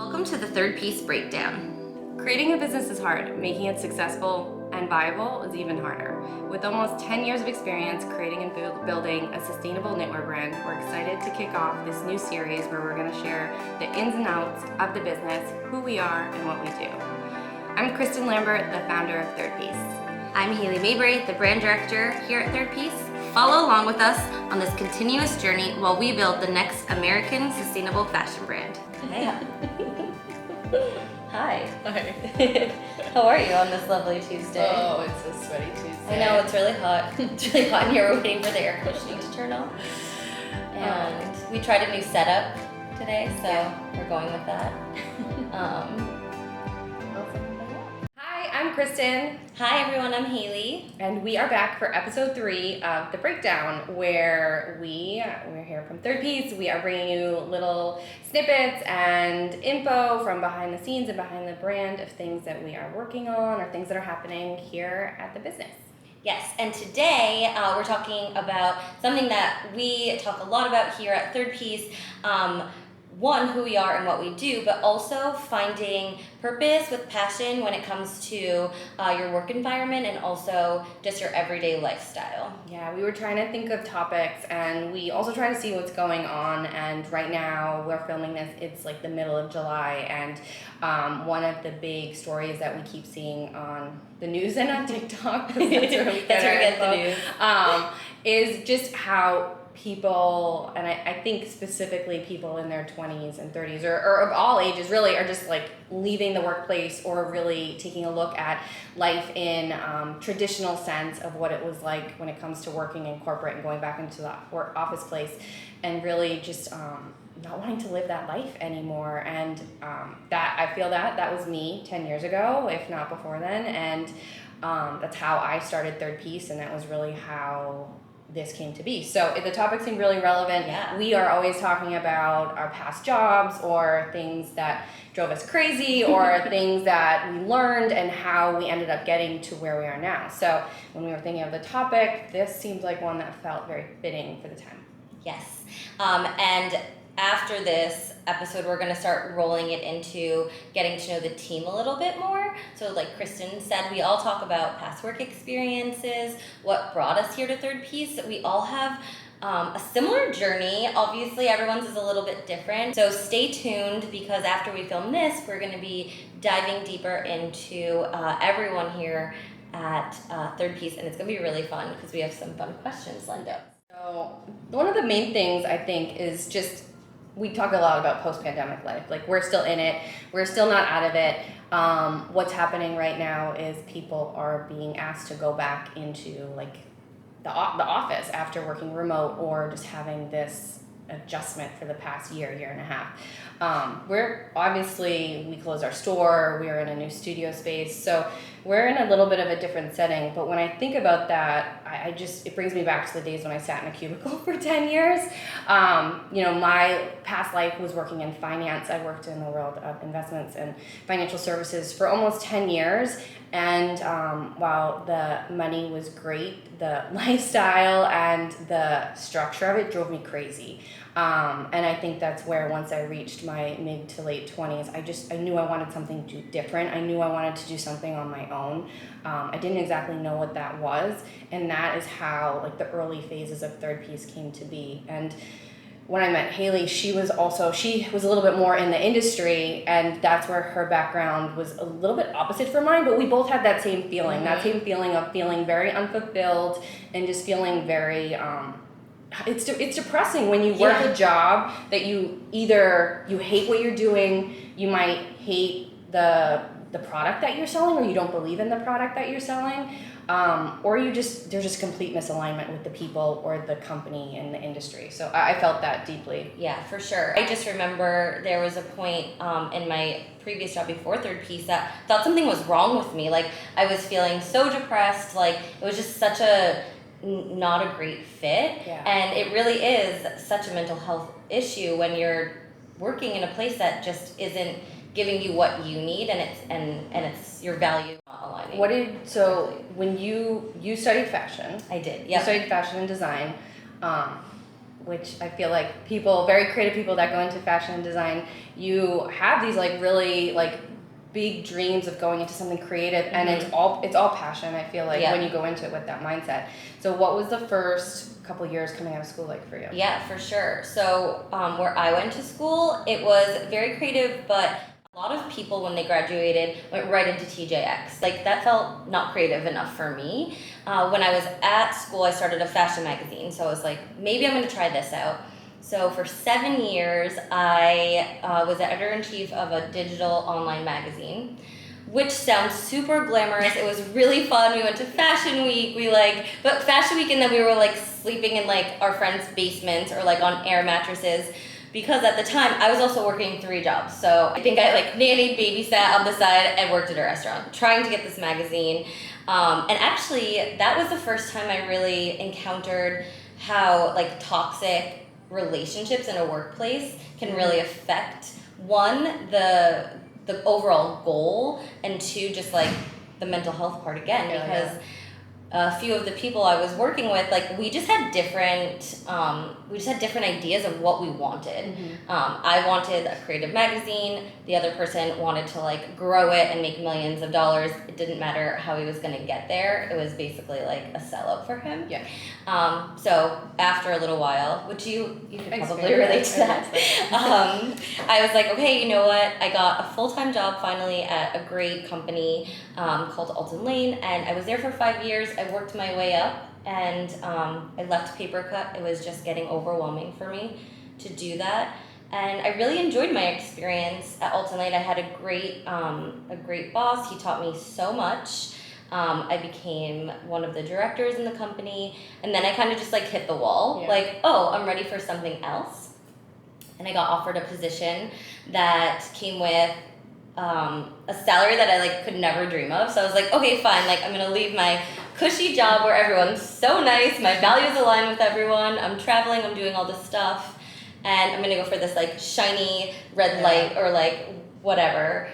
Welcome to the Third Piece Breakdown. Creating a business is hard. Making it successful and viable is even harder. With almost 10 years of experience creating and building a sustainable knitwear brand, we're excited to kick off this new series where we're going to share the ins and outs of the business, who we are, and what we do. I'm Kristen Lambert, the founder of Third Piece. I'm Hayley Mabry, the brand director here at Third Piece. Follow along with us on this continuous journey while we build the next American sustainable fashion brand. Hey. Hi. Hi. How are you on this lovely Tuesday? Oh, it's a sweaty Tuesday. I know, it's really hot. It's really hot and here. We're waiting for the air conditioning to turn on. And we tried a new setup today, so we're going with that. Hi, I'm Kristen. Hi everyone, I'm Hayley. And we are back for episode 3 of The Breakdown, where we're here from Third Piece. We are bringing you little snippets and info from behind the scenes and behind the brand of things that we are working on or things that are happening here at the business. Yes, and today we're talking about something that we talk a lot about here at Third Piece. One, who we are and what we do, but also finding purpose with passion when it comes to your work environment and also just your everyday lifestyle. Yeah, we were trying to think of topics and we also try to see what's going on, and right now we're filming this, it's like the middle of July, and one of the big stories that we keep seeing on the news and on TikTok, that's where we get the news, is just how people, and I think specifically people in their 20s and 30s or of all ages really, are just like leaving the workplace or really taking a look at life in traditional sense of what it was like when it comes to working in corporate and going back into the office place, and really just not wanting to live that life anymore. And that I feel that was me 10 years ago, if not before then, and that's how I started Third Piece, and that was really how this came to be. So the topic seemed really relevant. Yeah. We are always talking about our past jobs or things that drove us crazy or things that we learned and how we ended up getting to where we are now. So when we were thinking of the topic, this seemed like one that felt very fitting for the time. Yes. And after this episode, we're going to start rolling it into getting to know the team a little bit more. So like Kristen said, we all talk about past work experiences, what brought us here to Third Piece. We all have a similar journey. Obviously, everyone's is a little bit different. So stay tuned, because after we film this, we're going to be diving deeper into everyone here at Third Piece, and it's going to be really fun because we have some fun questions lined up. So one of the main things I think is just, we talk a lot about post-pandemic life. Like, we're still in it. We're still not out of it. What's happening right now is people are being asked to go back into like the office after working remote or just having this adjustment for the past year and a half. We closed our store, we are in a new studio space, so we're in a little bit of a different setting. But when I think about that, it brings me back to the days when I sat in a cubicle for 10 years. My past life was working in finance. I worked in the world of investments and financial services for almost 10 years. And while the money was great, the lifestyle and the structure of it drove me crazy. And I think that's where, once I reached my mid to late 20s, I knew I wanted something different. I knew I wanted to do something on my own. I didn't exactly know what that was, and that is how like the early phases of Third Piece came to be. And when I met Hayley, she was a little bit more in the industry, and that's where her background was a little bit opposite from mine, but we both had that same feeling, of feeling very unfulfilled and just feeling very, it's depressing when you work a job that you hate what you're doing, you might hate the product that you're selling, or you don't believe in the product that you're selling, or there's just complete misalignment with the people or the company and the industry. So I felt that deeply. Yeah, for sure. I just remember there was a point in my previous job before Third Piece that I thought something was wrong with me. Like, I was feeling so depressed, like it was just such a not a great fit. Yeah. And it really is such a mental health issue when you're working in a place that just isn't giving you what you need, and it's your value not aligning. When you studied fashion? I did. You studied fashion and design. which I feel like people, very creative people that go into fashion and design, you have these like really like big dreams of going into something creative, and it's all passion. I feel like when you go into it with that mindset. So what was the first couple years coming out of school like for you? Yeah, for sure. So where I went to school, it was very creative, but a lot of people when they graduated went right into TJX. Like that felt not creative enough for me. When I was at school, I started a fashion magazine, so I was like, maybe I'm going to try this out. So for 7 years, I was the editor-in-chief of a digital online magazine, which sounds super glamorous. It was really fun. We went to Fashion Week. But Fashion Week, and then we were like sleeping in like our friends' basements or like on air mattresses. Because at the time, I was also working 3 jobs. So I think I like nannied, babysat on the side, and worked at a restaurant, trying to get this magazine. And actually, that was the first time I really encountered how like toxic relationships in a workplace can really affect, one, the overall goal, and 2, just like the mental health part again, because a few of the people I was working with, like we just had different ideas of what we wanted. I wanted a creative magazine. The other person wanted to like grow it and make millions of dollars. It didn't matter how he was going to get there. It was basically like a sellout for him. Yeah. So after a little while, which you could probably relate to that, I was like, okay, you know what? I got a full-time job finally at a great company called Alton Lane, and I was there for 5 years. I worked my way up, and I left Papercut. It was just getting overwhelming for me to do that, and I really enjoyed my experience at Alton Lane. I had a great boss. He taught me so much. I became one of the directors in the company, and then I kind of just like hit the wall. Like, oh, I'm ready for something else, and I got offered a position that came with a salary that I like could never dream of. So I was like, okay, fine, like I'm gonna leave my cushy job where everyone's so nice, my values align with everyone, I'm traveling, I'm doing all this stuff, and I'm gonna go for this like shiny red light or like whatever.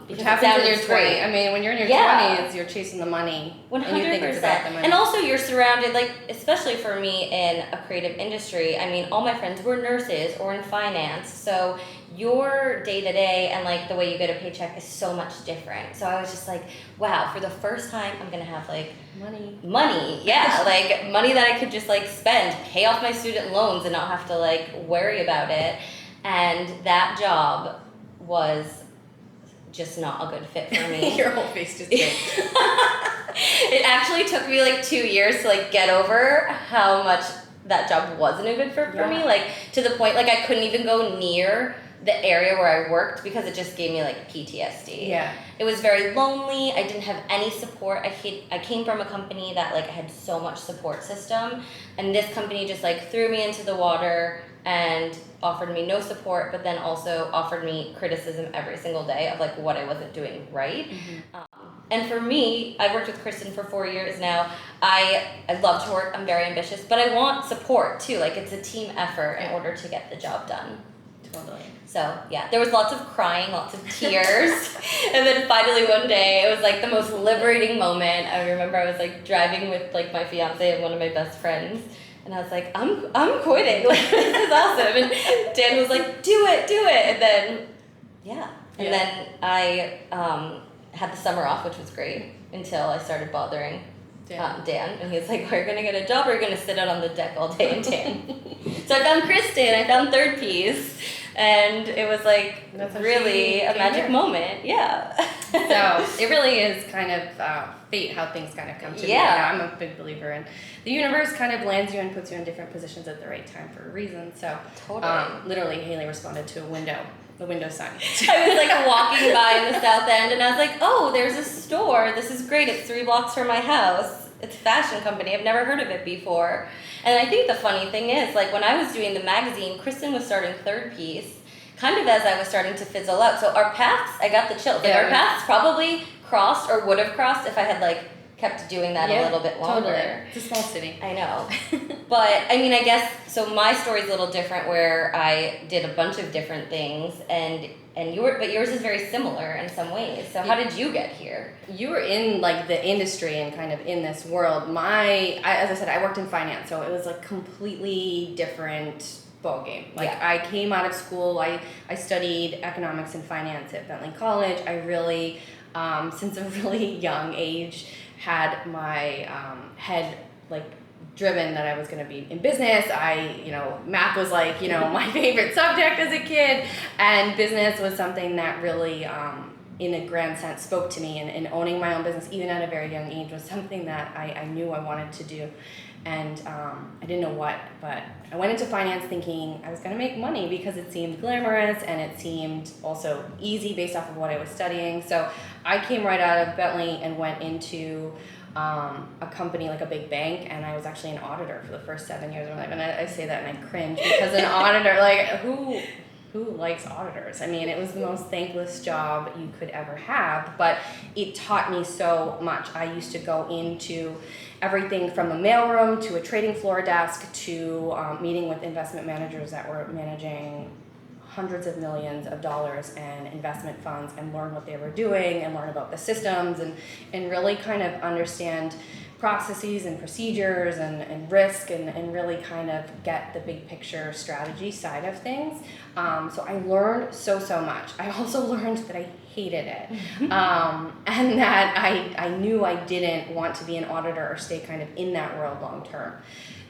Which happens in your 20s. I mean, when you're in your 20s, you're chasing the money. 100%. And you think it's about the money. And also you're surrounded, like, especially for me in a creative industry, I mean, all my friends were nurses or in finance. So your day-to-day and, like, the way you get a paycheck is so much different. So I was just like, wow, for the first time, I'm going to have, like, money. Yeah, like, money that I could just, like, spend, pay off my student loans and not have to, like, worry about it. And that job was just not a good fit for me. Your whole face just changed. It actually took me like 2 years to like get over how much that job wasn't a good fit for me. Like to the point like I couldn't even go near the area where I worked because it just gave me like PTSD. Yeah. It was very lonely. I didn't have any support. I came from a company that like had so much support system, and this company just like threw me into the water and offered me no support, but then also offered me criticism every single day of like what I wasn't doing right. And for me, I've worked with Kristen for 4 years now. I love to work. I'm very ambitious, but I want support too. Like it's a team effort in order to get the job done. Totally. So yeah, there was lots of crying, lots of tears. And then finally one day, it was like the most liberating moment. I remember I was like driving with like my fiance and one of my best friends. And I was like, I'm quitting. Like, this is awesome. And Dan was like, do it. And then, And then I had the summer off, which was great, until I started bothering Dan. And he was like, are you going to get a job or are you going to sit out on the deck all day and tan? So I found Kristen. I found Third Piece. And it was like really a magic moment. Yeah. So it really is kind of fate how things kind of come to be. Yeah. I'm a big believer in the universe kind of lands you and puts you in different positions at the right time for a reason. So literally Haley responded to the window sign. I was like walking by in the South End and I was like, oh, there's a store. This is great. It's 3 blocks from my house. It's a fashion company. I've never heard of it before. And I think the funny thing is, like when I was doing the magazine, Kristen was starting Third Piece kind of as I was starting to fizzle out. So our paths, I got the chills. Like our paths probably crossed or would have crossed if I had like kept doing that a little bit longer. Totally. It's a small city. I know. But I mean, I guess, so my story's a little different where I did a bunch of different things and and yours is very similar in some ways. So how did you get here? You were in like the industry and kind of in this world. As I said, I worked in finance, so it was like completely different ball game. Like I came out of school, I studied economics and finance at Bentley College. I really, since a really young age, had my head like driven that I was going to be in business. Math was like, my favorite subject as a kid, and business was something that really, in a grand sense, spoke to me, and owning my own business, even at a very young age, was something that I knew I wanted to do. And I didn't know what, but I went into finance thinking I was going to make money because it seemed glamorous and it seemed also easy based off of what I was studying. So I came right out of Bentley and went into a company like a big bank, and I was actually an auditor for the first 7 years of my life. And I say that and I cringe because an auditor, like who likes auditors? I mean, it was the most thankless job you could ever have, but it taught me so much. I used to go into everything from a mailroom to a trading floor desk to meeting with investment managers that were managing hundreds of millions of dollars in investment funds, and learn what they were doing and learn about the systems and really kind of understand processes and procedures and risk and really kind of get the big picture strategy side of things. So I learned so much. I also learned that I hated it, and that I knew I didn't want to be an auditor or stay kind of in that world long term.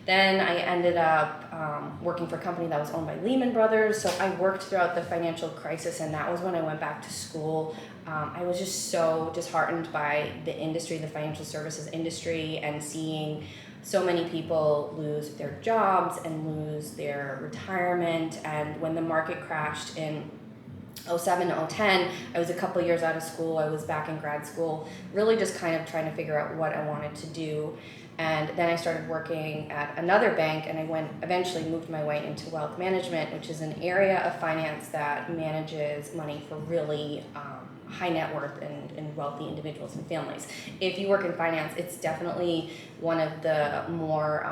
Then I ended up working for a company that was owned by Lehman Brothers. So I worked throughout the financial crisis, and that was when I went back to school. I was just so disheartened by the industry, the financial services industry, and seeing so many people lose their jobs and lose their retirement. And when the market crashed in 07 to 010, I was a couple years out of school. I was back in grad school, really just kind of trying to figure out what I wanted to do. And then I started working at another bank, and I eventually moved my way into wealth management, which is an area of finance that manages money for really high net worth and wealthy individuals and families. If you work in finance, it's definitely one of the more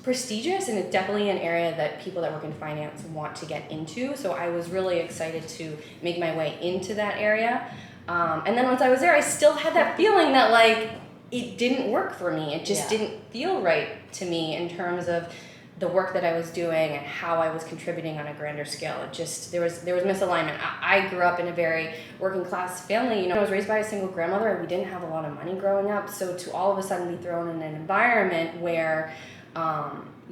prestigious, and it's definitely an area that people that work in finance want to get into. So I was really excited to make my way into that area. And then once I was there, I still had that feeling that like it didn't work for me. It just didn't feel right to me in terms of the work that I was doing and how I was contributing on a grander scale. It just, there was misalignment. I grew up in a very working class family. I was raised by a single grandmother, and we didn't have a lot of money growing up. So to all of a sudden be thrown in an environment where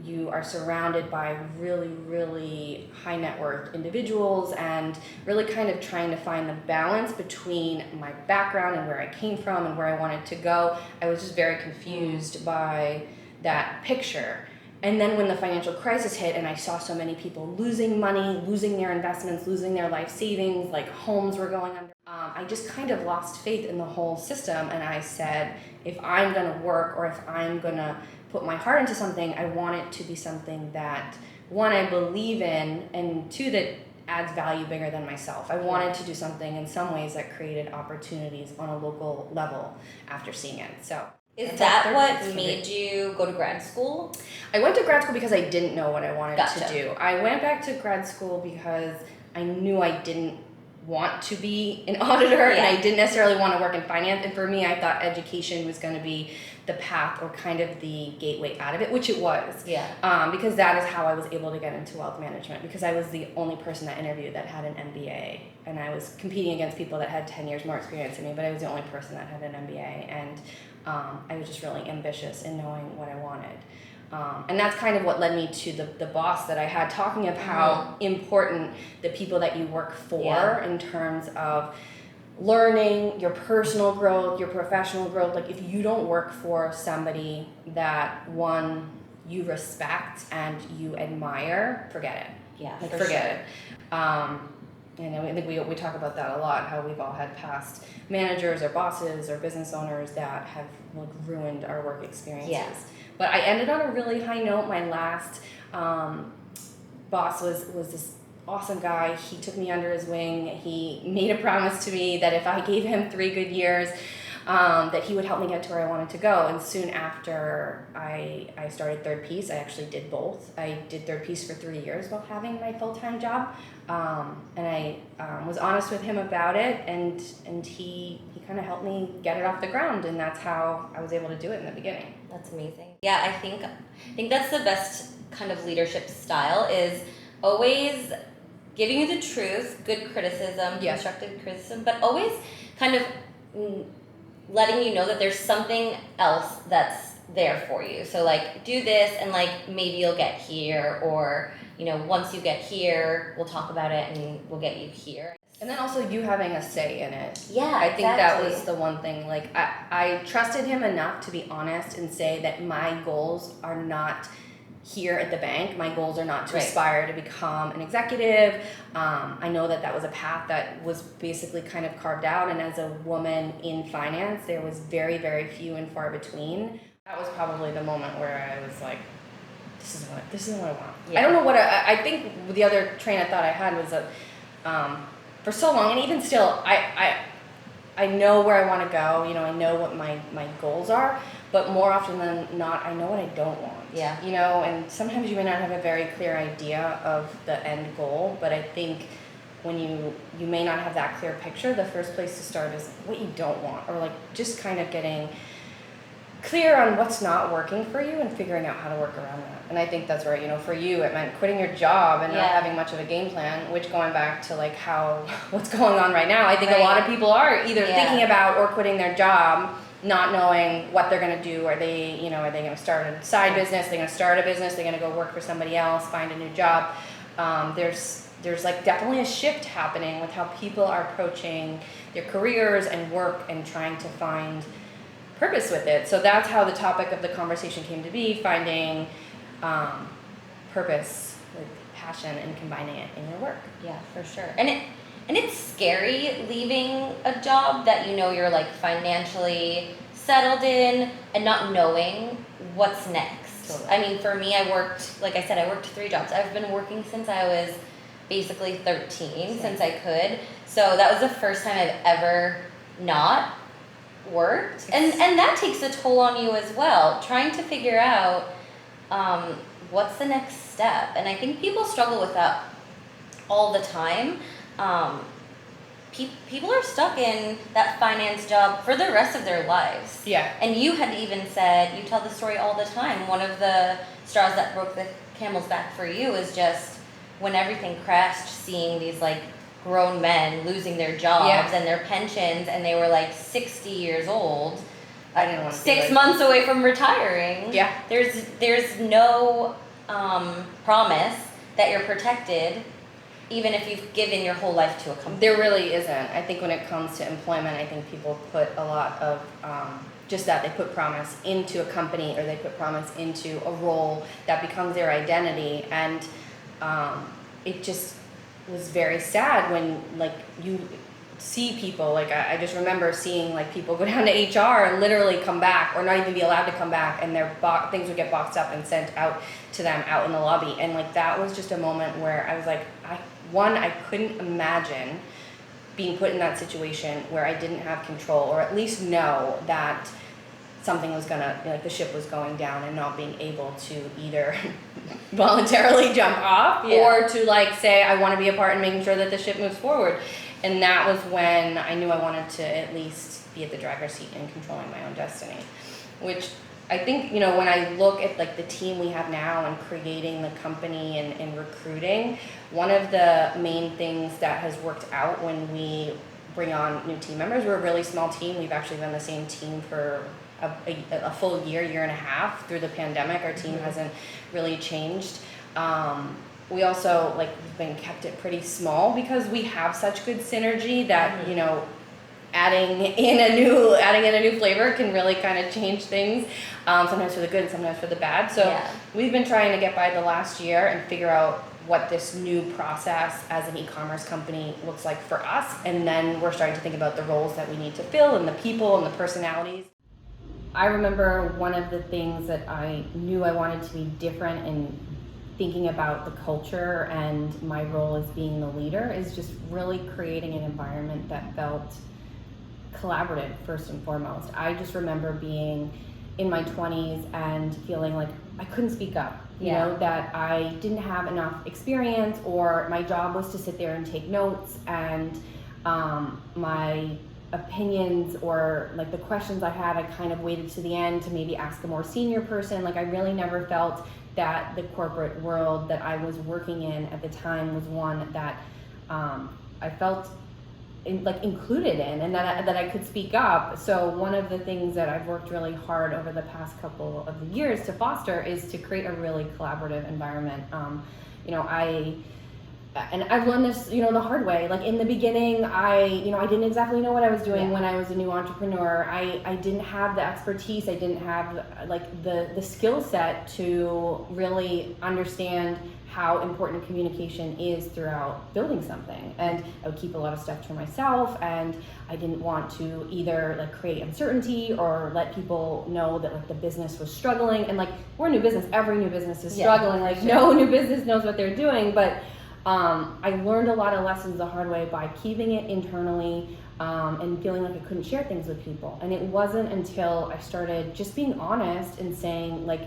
you are surrounded by really, really high net worth individuals, and really kind of trying to find the balance between my background and where I came from and where I wanted to go. I was just very confused by that picture. And then when the financial crisis hit and I saw so many people losing money, losing their investments, losing their life savings, like homes were going under, I just kind of lost faith in the whole system. And I said, if I'm going to work, or if I'm going to put my heart into something, I want it to be something that, one, I believe in, and two, that adds value bigger than myself. I wanted to do something in some ways that created opportunities on a local level after seeing it. So is that what made you go to grad school? I went to grad school because I didn't know what I wanted Gotcha. to do. I went back to grad school because I knew I didn't want to be an auditor, and I didn't necessarily want to work in finance. And for me, I thought education was going to be the path, or kind of the gateway out of it, which it was. Because that is how I was able to get into wealth management, because I was the only person that interviewed that had an MBA, and I was competing against people that had 10 years more experience than me, but I was the only person that had an MBA, and I was just really ambitious in knowing what I wanted. And that's kind of what led me to the boss that I had, talking of how important the people that you work for in terms of learning, your personal growth, your professional growth. Like, if you don't work for somebody that, one, you respect and you admire, forget it. Forget it. I think we talk about that a lot, how we've all had past managers or bosses or business owners that have ruined our work experiences. But I ended on a really high note. My last boss was this awesome guy. He took me under his wing. He made a promise to me that if I gave him 3 good years, that he would help me get to where I wanted to go. And soon after I started Third Piece, I actually did both. I did Third Piece for 3 years while having my full-time job. And I was honest with him about it, and he kind of helped me get it off the ground, and that's how I was able to do it in the beginning. That's amazing. Yeah, I think that's the best kind of leadership style, is always giving you the truth, good criticism, Yeah. constructive criticism, but always kind of letting you know that there's something else that's there for you. So like, do this and like maybe you'll get here, or you know, once you get here, we'll talk about it and we'll get you here. And then also you having a say in it. Yeah, I think that exactly. was the one thing. Like I trusted him enough to be honest and say that my goals are not here at the bank. My goals are not to Right. aspire to become an executive. I know that was a path that was basically kind of carved out, and as a woman in finance, there was very, very few and far between. That was probably the moment where I was like, this isn't what I want. Yeah. I don't know what I think the other train of thought I had was that for so long, and even still, I know where I want to go. You know, I know what my goals are, but more often than not, I know what I don't want. Yeah. You know, and sometimes you may not have a very clear idea of the end goal, but I think when you may not have that clear picture, the first place to start is what you don't want, or like just kind of getting clear on what's not working for you and figuring out how to work around that. And I think that's where, you know, for you, it meant quitting your job and not Yeah. having much of a game plan, which going back to like what's going on right now, I think Right. a lot of people are either Yeah. thinking about or quitting their job, not knowing what they're going to do. Are they going to start a side business? Are they going to start a business? They're going to go work for somebody else, find a new job. There's like definitely a shift happening with how people are approaching their careers and work and trying to find purpose with it. So that's how the topic of the conversation came to be, finding purpose with passion and combining it in your work. Yeah, for sure. And it's scary leaving a job that you know you're like financially settled in and not knowing what's next. Totally. I mean, for me, I worked 3 jobs. I've been working since I was basically 13, since I could. So that was the first time I've ever not worked. And that takes a toll on you as well, trying to figure out what's the next step. And I think people struggle with that all the time. People are stuck in that finance job for the rest of their lives. Yeah. And you had even said, you tell the story all the time, one of the straws that broke the camel's back for you is just when everything crashed, seeing these like grown men losing their jobs Yeah. and their pensions, and they were like 60 years old. I didn't want to 6 months away from retiring. Yeah. There's no promise that you're protected, even if you've given your whole life to a company. There really isn't. I think when it comes to employment, I think people put a lot of just that. They put promise into a company, or they put promise into a role that becomes their identity, and it just was very sad when like you see people, like I just remember seeing like people go down to HR and literally come back, or not even be allowed to come back, and their things would get boxed up and sent out to them out in the lobby. And like that was just a moment where I was like, I couldn't imagine being put in that situation where I didn't have control, or at least know that something was gonna, like the ship was going down, and not being able to either voluntarily jump off or to like say I want to be a part in making sure that the ship moves forward. And that was when I knew I wanted to at least be at the driver's seat and controlling my own destiny, which I think, you know, when I look at like the team we have now and creating the company and recruiting, one of the main things that has worked out when we bring on new team members, we're a really small team. We've actually been the same team for a full year and a half through the pandemic. Our team hasn't really changed. We also we've been kept it pretty small because we have such good synergy that you know, adding in a new flavor can really kind of change things, sometimes for the good and sometimes for the bad. So we've been trying to get by the last year and figure out what this new process as an e-commerce company looks like for us, and then we're starting to think about the roles that we need to fill and the people and the personalities. I remember one of the things that I knew I wanted to be different in thinking about the culture and my role as being the leader is just really creating an environment that felt collaborative first and foremost. I just remember being in my 20s and feeling like I couldn't speak up, you know, that I didn't have enough experience, or my job was to sit there and take notes, and my opinions or like the questions I had, I kind of waited to the end to maybe ask a more senior person. Like I really never felt that the corporate world that I was working in at the time was one that I felt included in, and that I could speak up. So one of the things that I've worked really hard over the past couple of years to foster is to create a really collaborative environment. I've learned this, the hard way. Like in the beginning, I didn't exactly know what I was doing when I was a new entrepreneur. I didn't have the expertise. I didn't have like the skill set to really understand how important communication is throughout building something. And I would keep a lot of stuff to myself, and I didn't want to either like create uncertainty or let people know that like the business was struggling. And like we're a new business, every new business is struggling. Like no new business knows what they're doing, but I learned a lot of lessons the hard way by keeping it internally and feeling like I couldn't share things with people. And it wasn't until I started just being honest and saying like,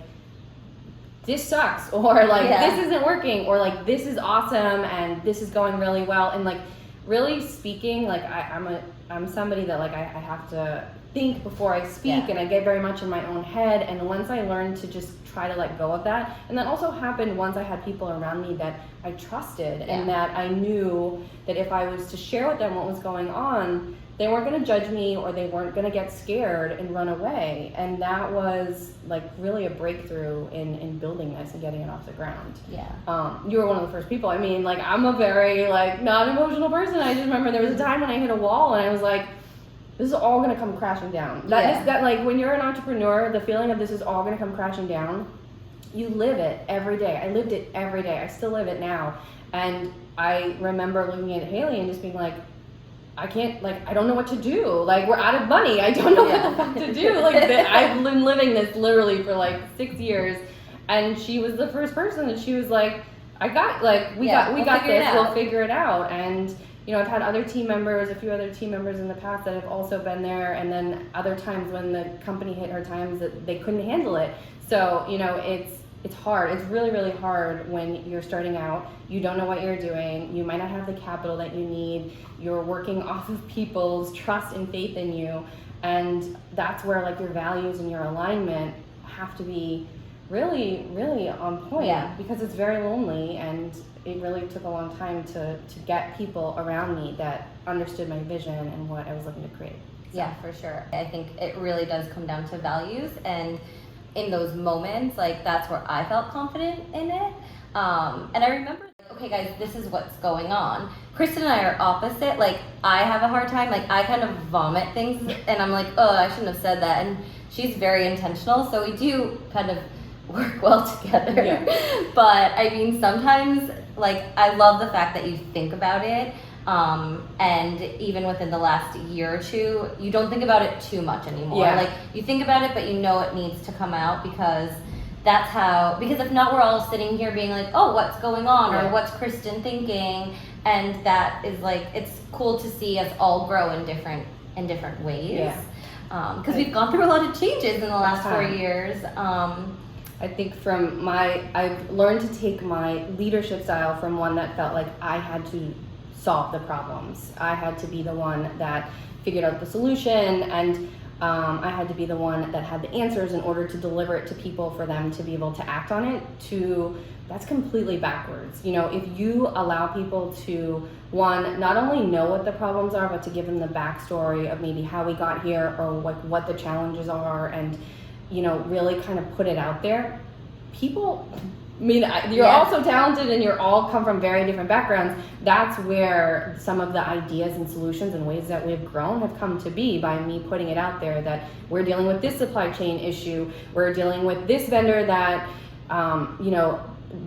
this sucks, or like this isn't working, or like this is awesome and this is going really well. And like really speaking, like I'm somebody that like I have to think before I speak, and I get very much in my own head. And once I learned to just try to let go of that, and that also happened once I had people around me that I trusted and that I knew that if I was to share with them what was going on, they weren't going to judge me, or they weren't going to get scared and run away. And that was like really a breakthrough in building this and getting it off the ground. You were one of the first people. I mean, like I'm a very like not emotional person. I just remember there was a time when I hit a wall and I was like, this is all going to come crashing down. That like when you're an entrepreneur, the feeling of this is all going to come crashing down, you live it every day. I lived it every day. I still live it now. And I remember looking at Hayley and just being like, I can't, like, I don't know what to do. Like, we're out of money. I don't know what the fuck to do. Like, I've been living this literally for like 6 years. And she was the first person that she was like, we got this. We'll figure it out. And, I've had a few other team members in the past that have also been there. And then other times when the company hit hard times that they couldn't handle it. So, it's hard. It's really, really hard when you're starting out. You don't know what you're doing. You might not have the capital that you need. You're working off of people's trust and faith in you. And that's where like your values and your alignment have to be really, really on point, because it's very lonely, and it really took a long time to get people around me that understood my vision and what I was looking to create. So. Yeah, for sure. I think it really does come down to values, and in those moments, like that's where I felt confident in it. And I remember, okay guys, this is what's going on. Kristen and I are opposite. Like I have a hard time, like I kind of vomit things and I'm like, oh, I shouldn't have said that. And she's very intentional, so we do kind of work well together. Yeah. But I mean, sometimes like I love the fact that you think about it. And even within the last year or two, you don't think about it too much anymore. Like you think about it, but you know it needs to come out, because because if not, we're all sitting here being like, oh, what's going on? Or what's Kristen thinking? And that is like, it's cool to see us all grow in different ways. Because we've gone through a lot of changes in the last 4 years. I think I've learned to take my leadership style from one that felt like I had to solve the problems. I had to be the one that figured out the solution, and I had to be the one that had the answers in order to deliver it to people for them to be able to act on it. That's completely backwards. If you allow people to, one, not only know what the problems are, but to give them the backstory of maybe how we got here, or what the challenges are, and really kind of put it out there. People, you're all so talented, and you're all come from very different backgrounds. That's where some of the ideas and solutions and ways that we've grown have come to be, by me putting it out there that we're dealing with this supply chain issue, we're dealing with this vendor that,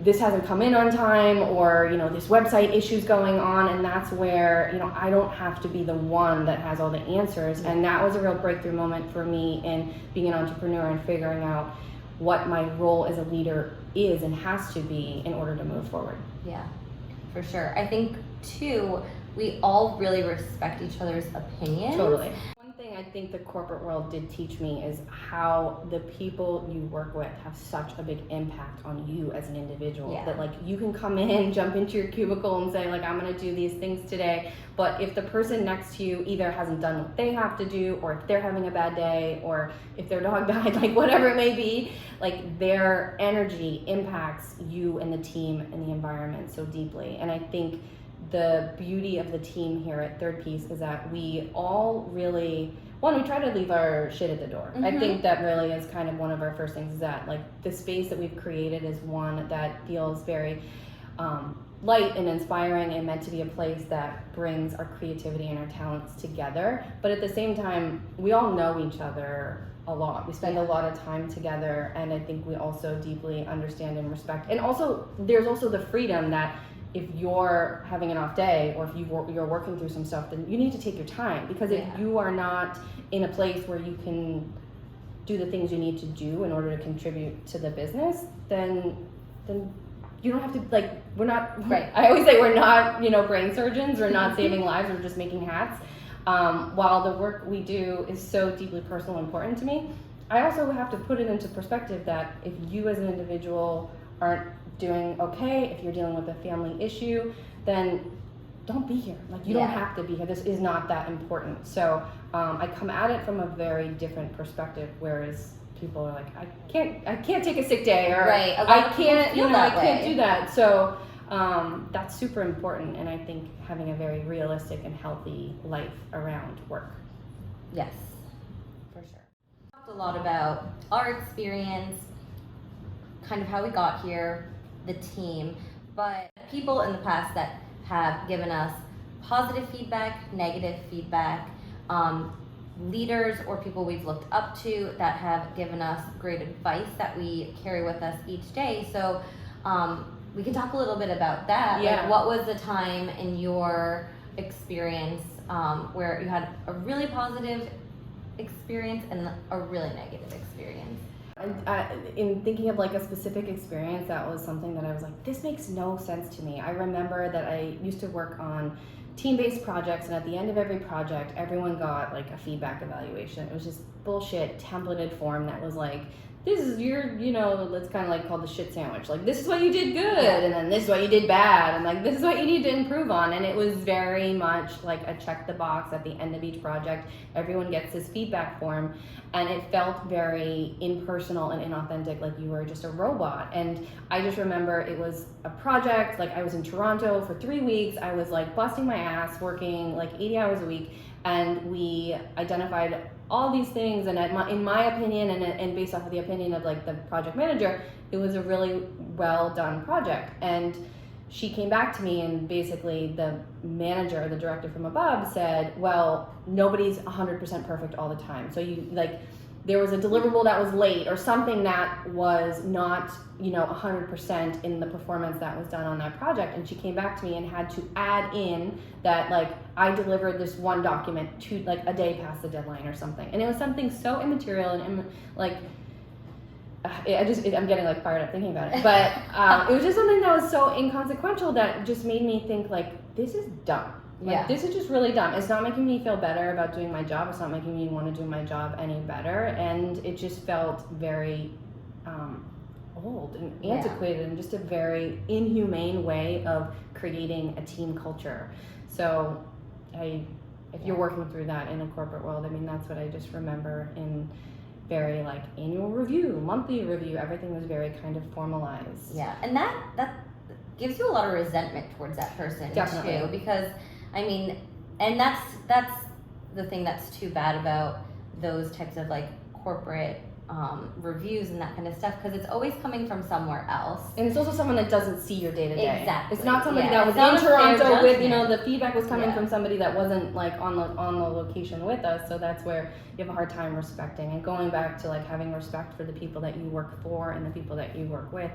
this hasn't come in on time, or, this website issue's going on. And that's where, I don't have to be the one that has all the answers. And that was a real breakthrough moment for me in being an entrepreneur and figuring out what my role as a leader is and has to be in order to move forward. Yeah, for sure. I think too, we all really respect each other's opinions. Totally. think the corporate world did teach me is how the people you work with have such a big impact on you as an individual. Yeah. That like you can come in, jump into your cubicle and say like, I'm gonna do these things today. But if the person next to you either hasn't done what they have to do, or if they're having a bad day, or if their dog died, like whatever it may be, like their energy impacts you and the team and the environment so deeply. And I think the beauty of the team here at Third Piece is that we all really, we try to leave our shit at the door. I think that really is kind of one of our first things, is that like the space that we've created is one that feels very light and inspiring and meant to be a place that brings our creativity and our talents together. But at the same time, we all know each other a lot. We spend a lot of time together, and I think we also deeply understand and respect. And also, there's also the freedom that if you're having an off day, or if you're working through some stuff, then you need to take your time, because if you are not in a place where you can do the things you need to do in order to contribute to the business, then you don't have to, like, we're not, Right. I always say we're not, brain surgeons, we're not saving lives, we're just making hats. While the work we do is so deeply personal and important to me, I also have to put it into perspective that if you as an individual aren't doing okay, if you're dealing with a family issue, then don't be here. Like, you don't have to be here. This is not that important. So I come at it from a very different perspective, whereas people are like, I can't take a sick day, or Right. I can't, I that can't way. do that. So that's super important, and I think having a very realistic and healthy life around work. Yes, for sure. We talked a lot about our experience, kind of how we got here, the team, but people in the past that have given us positive feedback, negative feedback, leaders or people we've looked up to that have given us great advice that we carry with us each day. So we can talk a little bit about that. Yeah. Like, what was the time in your experience where you had a really positive experience and a really negative experience? In thinking of like a specific experience, that was something that I was like, this makes no sense to me. I remember that I used to work on team-based projects, and at the end of every project, everyone got like a feedback evaluation. It was just bullshit templated form that was like, this is your, it's kind of like called the shit sandwich. Like, this is what you did good, and then this is what you did bad, and like, this is what you need to improve on. And it was very much like a check the box at the end of each project. Everyone gets this feedback form, and it felt very impersonal and inauthentic, like you were just a robot. And I just remember it was a project, like I was in Toronto for 3 weeks. I was like busting my ass, working like 80 hours a week, and we identified all these things, and in my opinion, and based off of the opinion of like the project manager, it was a really well done project. And she came back to me, and basically the manager, the director from above, said, well, nobody's 100% perfect all the time. So there was a deliverable that was late, or something that was not 100% in the performance that was done on that project. And she came back to me and had to add in that like I delivered this one document to like a day past the deadline or something. And it was something so immaterial and like I'm getting like fired up thinking about it. But it was just something that was so inconsequential that just made me think like, this is dumb. Like, this is just really dumb. It's not making me feel better about doing my job. It's not making me want to do my job any better. And it just felt very old and antiquated, and just a very inhumane way of creating a team culture. So if you're working through that in a corporate world, I mean, that's what I just remember in very like annual review, monthly review. Everything was very kind of formalized. Yeah, and that gives you a lot of resentment towards that person. Definitely. Too, because I mean, and that's the thing that's too bad about those types of like corporate reviews and that kind of stuff, because it's always coming from somewhere else. And it's also someone that doesn't see your day to day. Exactly. It's not somebody Yeah. that was It's not in a fair Toronto with, judgment. the feedback was coming Yeah. from somebody that wasn't like on the location with us. So that's where you have a hard time respecting. And going back to like having respect for the people that you work for and the people that you work with,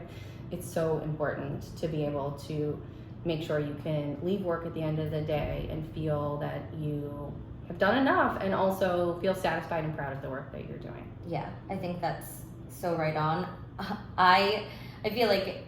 it's so important to be able to make sure you can leave work at the end of the day and feel that you have done enough, and also feel satisfied and proud of the work that you're doing. Yeah, I think that's so right on. I feel like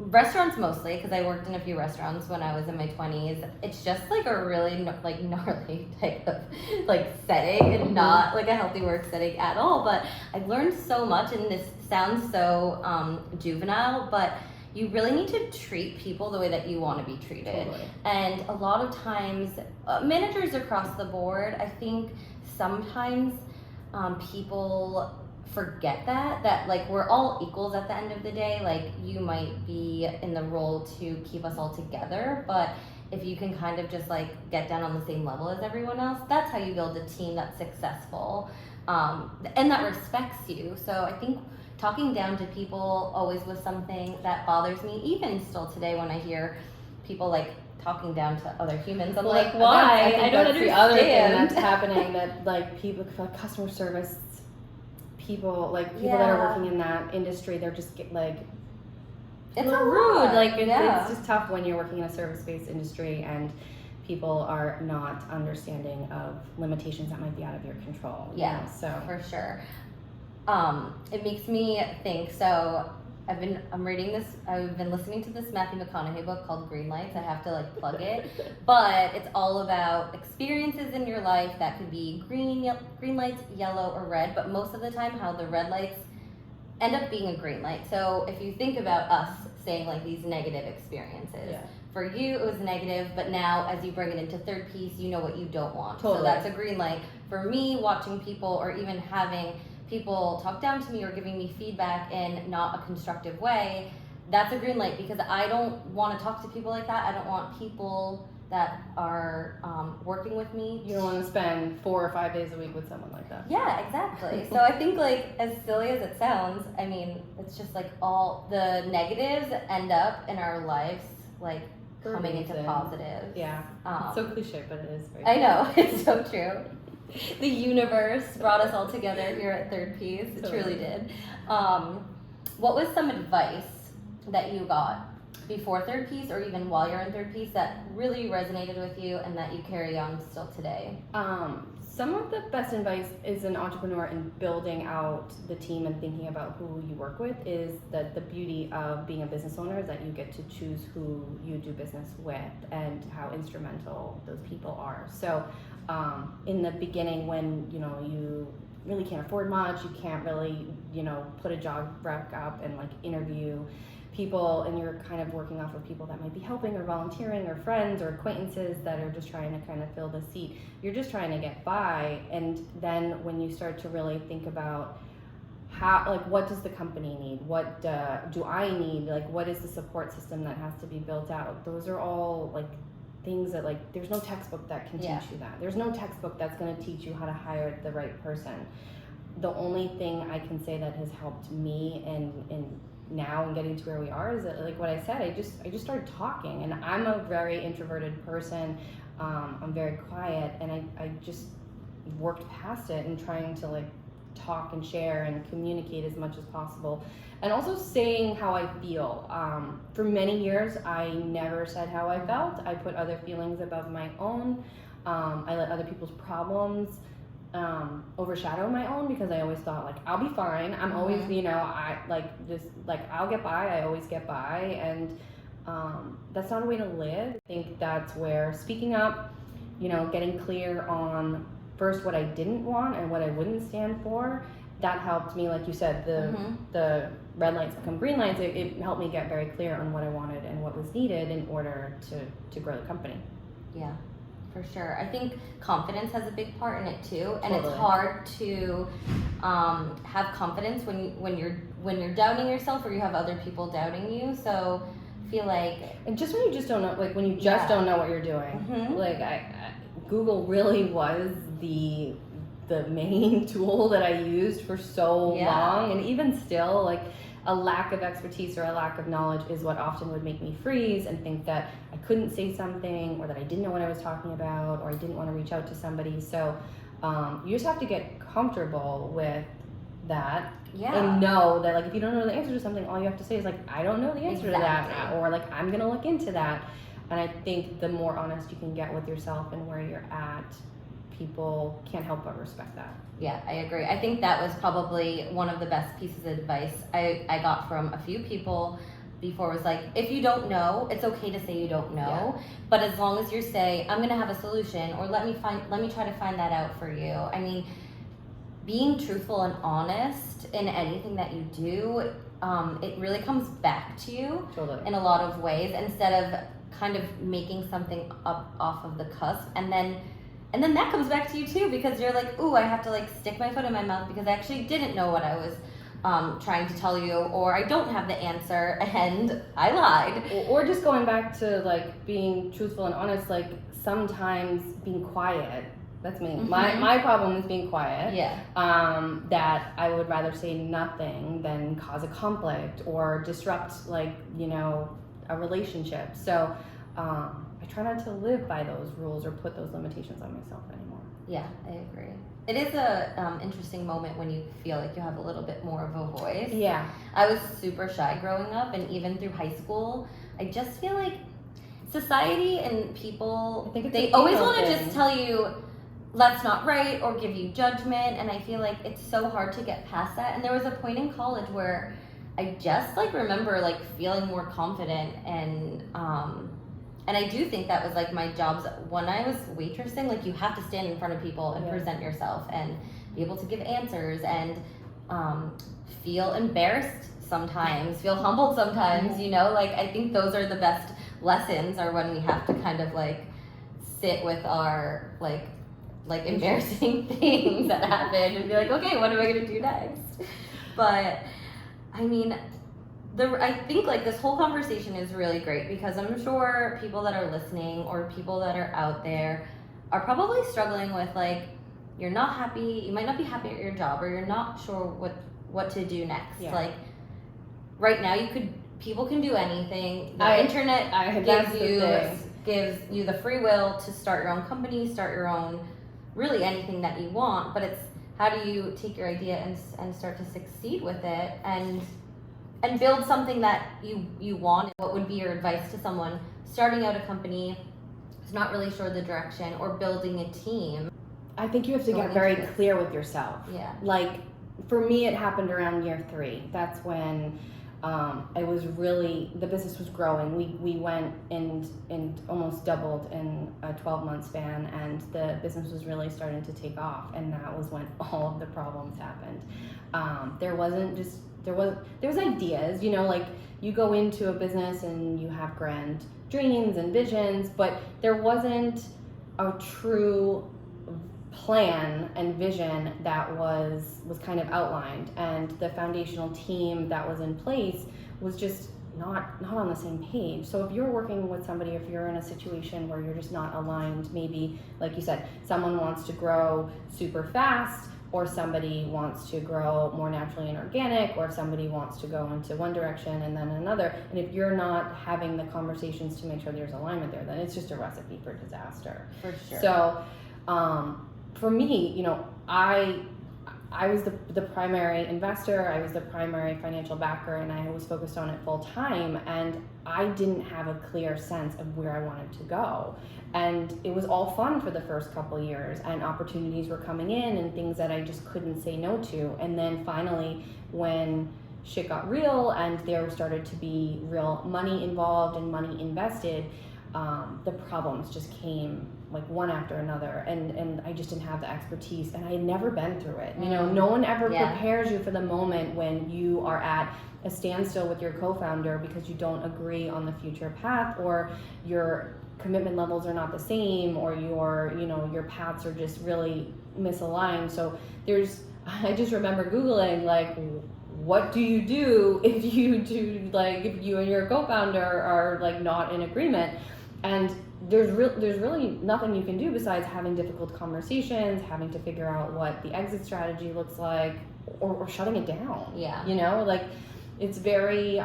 Restaurants mostly, because I worked in a few restaurants when I was in my 20s. It's just like a really like gnarly type of like setting and not like a healthy work setting at all. But I've learned so much, and this sounds so juvenile, but you really need to treat people the way that you want to be treated. Totally. And a lot of times, managers across the board, I think sometimes people forget that like we're all equals at the end of the day. Like you might be in the role to keep us all together, but if you can kind of just like get down on the same level as everyone else, that's how you build a team that's successful and that respects you. So I think talking down to people always was something that bothers me, even still today when I hear people like talking down to other humans. I'm like, why? I don't understand. The other thing that's happening, that like people, like customer service people, like people that are working in that industry, they're just like, it's a rude. Like it's just tough when you're working in a service-based industry and people are not understanding of limitations that might be out of your control. Yeah, you know? So for sure. It makes me think. So I've been listening to this Matthew McConaughey book called Green Lights. I have to like plug it, but it's all about experiences in your life that could be green lights, yellow, or red. But most of the time, how the red lights end up being a green light. So if you think about us saying like these negative experiences. Yeah. For you, it was negative, but now as you bring it into third piece, you know what you don't want. Totally. So that's a green light. For me, watching people or even having people talk down to me or giving me feedback in not a constructive way, that's a green light, because I don't want to talk to people like that. I don't want people that are working with me. you don't want to spend 4 or 5 days a week with someone like that. Yeah, exactly. So I think like as silly as it sounds, I mean, it's just like all the negatives end up in our lives like coming into positives. Yeah. It's so cliche, but it is very I know, it's so true. The universe brought us all together here at Third Piece. It truly did. What was some advice that you got before Third Piece or even while you're in Third Piece that really resonated with you and that you carry on still today? Some of the best advice as an entrepreneur in building out the team and thinking about who you work with is that the beauty of being a business owner is that you get to choose who you do business with and how instrumental those people are. So in the beginning, when you really can't afford much, you can't really put a job rec up and like interview people, and you're kind of working off of people that might be helping or volunteering or friends or acquaintances that are just trying to kind of fill the seat. You're just trying to get by. And then when you start to really think about how, like, what does the company need? What do I need? Like, what is the support system that has to be built out? Those are all like things that like there's no textbook that can teach you that. There's no textbook that's going to teach you how to hire the right person. The only thing I can say that has helped me in now and getting to where we are is that, like what I said, I just started talking, and I'm a very introverted person. I'm very quiet, and I just worked past it and trying to like talk and share and communicate as much as possible, and also saying how I feel. For many years, I never said how I felt. I put other feelings above my own. I let other people's problems overshadow my own, because I always thought like I'll be fine. I'm always I'll get by. I always get by, and that's not a way to live. I think that's where speaking up, getting clear on first what I didn't want and what I wouldn't stand for, that helped me. Like you said, the red lights become green lights. It helped me get very clear on what I wanted and what was needed in order to grow the company. Yeah. For sure. I think confidence has a big part in it too, and Totally. it's hard to have confidence when you're doubting yourself or you have other people doubting you. So I feel like, and just when you just don't know, like when you just don't know what you're doing, like Google really was the main tool that I used for so long, and even still, like a lack of expertise or a lack of knowledge is what often would make me freeze and think that I couldn't say something, or that I didn't know what I was talking about, or I didn't want to reach out to somebody. So you just have to get comfortable with that and know that, like, if you don't know the answer to something, all you have to say is like, I don't know the answer to that, or like, I'm gonna look into that. And I think the more honest you can get with yourself and where you're at, people can't help but respect that. Yeah, I agree. I think that was probably one of the best pieces of advice I got from a few people before was like, if you don't know, it's okay to say you don't know. Yeah. But as long as you say, I'm gonna have a solution, or let me try to find that out for you. I mean, being truthful and honest in anything that you do, it really comes back to you Totally. in a lot of ways, instead of kind of making something up off of the cusp, and then that comes back to you too, because you're like, ooh, I have to like stick my foot in my mouth because I actually didn't know what I was trying to tell you, or I don't have the answer and I lied. Or just going back to like being truthful and honest, like sometimes being quiet. That's me. Mm-hmm. My problem is being quiet. Yeah. That I would rather say nothing than cause a conflict or disrupt, like, you know, a relationship. So I try not to live by those rules or put those limitations on myself anymore. Yeah, I agree. It is a interesting moment when you feel like you have a little bit more of a voice. Yeah. I was super shy growing up, and even through high school, I just feel like society and people, I think it's they a always ego want to thing. just tell you that's not right or give you judgment, and I feel like it's so hard to get past that. And there was a point in college where I just like remember like feeling more confident, and I do think that was like my jobs when I was waitressing. Like, you have to stand in front of people and Yeah. present yourself and be able to give answers and feel embarrassed sometimes, feel humbled sometimes, you know? Like, I think those are the best lessons, are when we have to kind of like sit with our like embarrassing things that happen and be like, okay, what am I gonna do next? But I mean, I think like this whole conversation is really great, because I'm sure people that are listening or people that are out there are probably struggling with like, you're not happy, you might not be happy at your job, or you're not sure what to do next. Yeah. Like right now people can do anything. The that's internet the gives you the free will to start your own company, start your own, really anything that you want, but it's how do you take your idea and start to succeed with it and build something that you want. What would be your advice to someone starting out a company who's not really sure the direction, or building a team? I think you have to Going get very into this. clear with yourself. Yeah. Like, for me, it happened around year 3. That's when it was really, the business was growing. We went and almost doubled in a 12-month span, and the business was really starting to take off. And that was when all of the problems happened. There was ideas, you know, like you go into a business and you have grand dreams and visions, but there wasn't a true plan and vision that was kind of outlined, and the foundational team that was in place was just not on the same page. So if you're working with somebody, if you're in a situation where you're just not aligned, maybe like you said, someone wants to grow super fast, or somebody wants to grow more naturally and organic, or somebody wants to go into one direction and then another, and if you're not having the conversations to make sure there's alignment there, then it's just a recipe for disaster. For sure. So for me, you know, I was the primary investor, I was the primary financial backer, and I was focused on it full time, and I didn't have a clear sense of where I wanted to go. And it was all fun for the first couple of years, and opportunities were coming in and things that I just couldn't say no to. And then finally, when shit got real and there started to be real money involved and money invested, the problems just came like one after another, and I just didn't have the expertise, and I had never been through it. You know, no one ever prepares you for the moment when you are at a standstill with your co-founder because you don't agree on the future path, or your commitment levels are not the same, or your paths are just really misaligned. So I just remember Googling like, what do you do if you and your co-founder are like not in agreement? And there's really nothing you can do besides having difficult conversations, having to figure out what the exit strategy looks like, or shutting it down. Yeah. You know, like it's very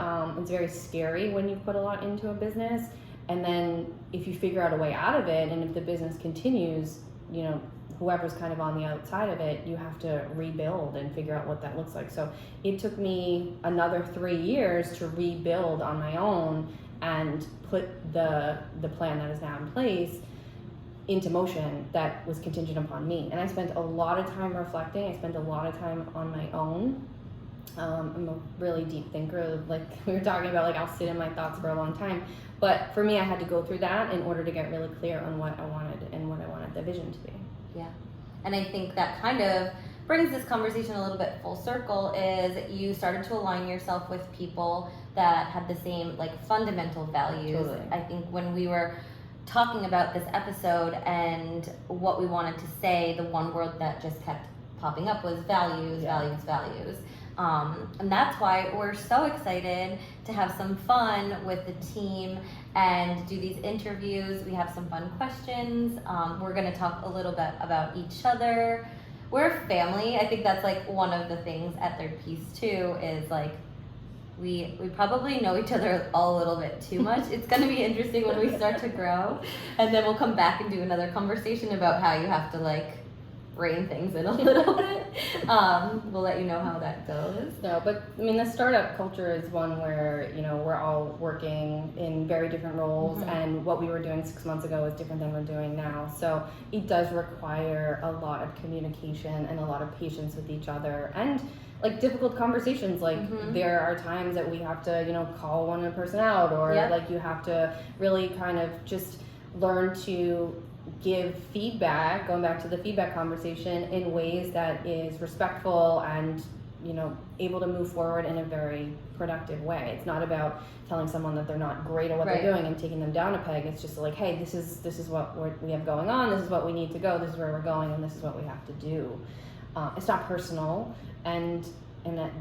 scary when you put a lot into a business, and then if you figure out a way out of it, and if the business continues, you know, whoever's kind of on the outside of it, you have to rebuild and figure out what that looks like. So it took me another 3 years to rebuild on my own and put the plan that is now in place into motion that was contingent upon me. And I spent a lot of time reflecting. I spent a lot of time on my own I'm a really deep thinker. Like we were talking about, like I'll sit in my thoughts for a long time. But for me, I had to go through that in order to get really clear on what I wanted and what I wanted the vision to be. Yeah. And I think that kind of brings this conversation a little bit full circle, is you started to align yourself with people that had the same like fundamental values. Totally. I think when we were talking about this episode and what we wanted to say, the one word that just kept popping up was values, values. And that's why we're so excited to have some fun with the team and do these interviews. We have some fun questions. We're going to talk a little bit about each other. We're a family. I think that's like one of the things at Third Piece too, is like we probably know each other all a little bit too much. It's going to be interesting when we start to grow, and then we'll come back and do another conversation about how you have to like rein things in a little bit. We'll let you know how that goes. No, but I mean, the startup culture is one where, you know, we're all working in very different roles, and what we were doing 6 months ago is different than we're doing now. So it does require a lot of communication and a lot of patience with each other, and like difficult conversations. Like there are times that we have to, you know, call one person out, or like you have to really kind of just learn to give feedback, going back to the feedback conversation, in ways that is respectful and, you know, able to move forward in a very productive way. It's not about telling someone that they're not great at what they're doing and taking them down a peg. It's just like, hey, this is what we have going on, this is what we need to go, this is where we're going, and this is what we have to do. It's not personal, and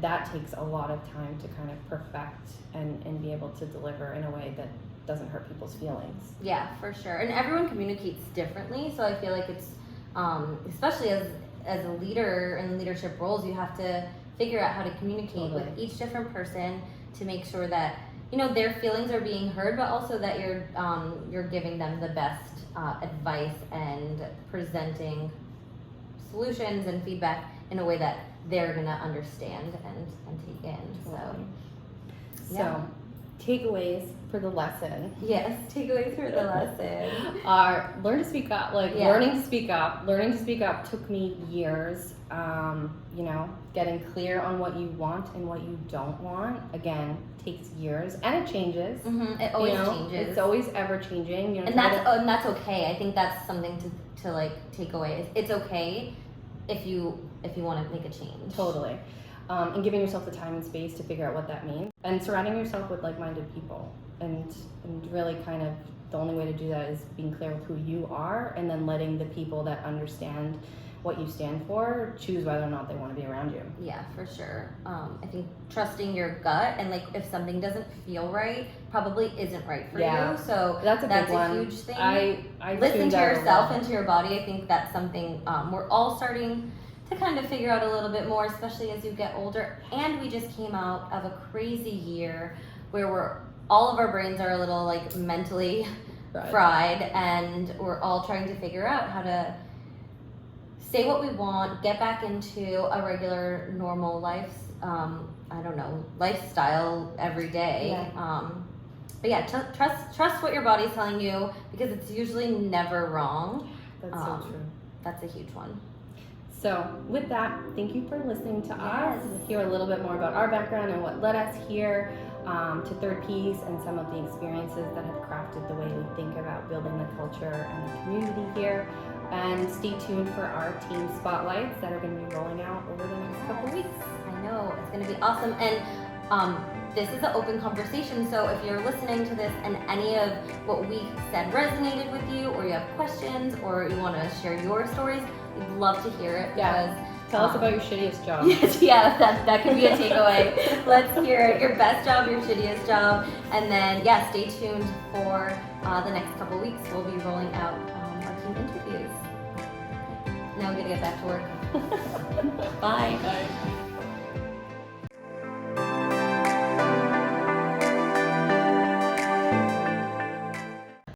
that takes a lot of time to kind of perfect and be able to deliver in a way that doesn't hurt people's feelings. Yeah, for sure. And everyone communicates differently, so I feel like it's especially as a leader in leadership roles, you have to figure out how to communicate with each different person to make sure that, you know, their feelings are being heard, but also that you're giving them the best advice and presenting solutions and feedback in a way that they're gonna understand and take in. So takeaways for the lesson. Yes, takeaways for the lesson are learn to speak up. Learning to speak up. Learning to speak up took me years. You know, getting clear on what you want and what you don't want, again, takes years, and it changes. It always changes. It's always ever changing. You know, and that's okay. I think that's something to like take away. It's okay if you want to make a change. Totally. And giving yourself the time and space to figure out what that means, and surrounding yourself with like-minded people, and really kind of the only way to do that is being clear with who you are, and then letting the people that understand what you stand for choose whether or not they want to be around you. Yeah, for sure. I think trusting your gut, and like if something doesn't feel right, probably isn't right for you. So that's a big one. Huge thing. I listen to yourself and to your body. I think that's something we're all starting to kind of figure out a little bit more, especially as you get older. And we just came out of a crazy year where all of our brains are a little like mentally fried, and we're all trying to figure out how to say what we want, get back into a regular normal lifestyle every day. But yeah, trust what your body's telling you, because it's usually never wrong. That's so true. That's a huge one. So with that, thank you for listening to us. Hear a little bit more about our background and what led us here to Third Piece, and some of the experiences that have crafted the way we think about building the culture and the community here. And stay tuned for our team spotlights that are going to be rolling out over the next couple weeks. I know, it's going to be awesome. And this is an open conversation, so if you're listening to this and any of what we said resonated with you, or you have questions, or you want to share your stories, we'd love to hear it. Tell us about your shittiest job. Yes, that could be a takeaway. Let's hear it. Your best job, your shittiest job. And then, stay tuned for the next couple weeks. We'll be rolling out our team interviews. Now I'm going to get back to work. Bye. Bye.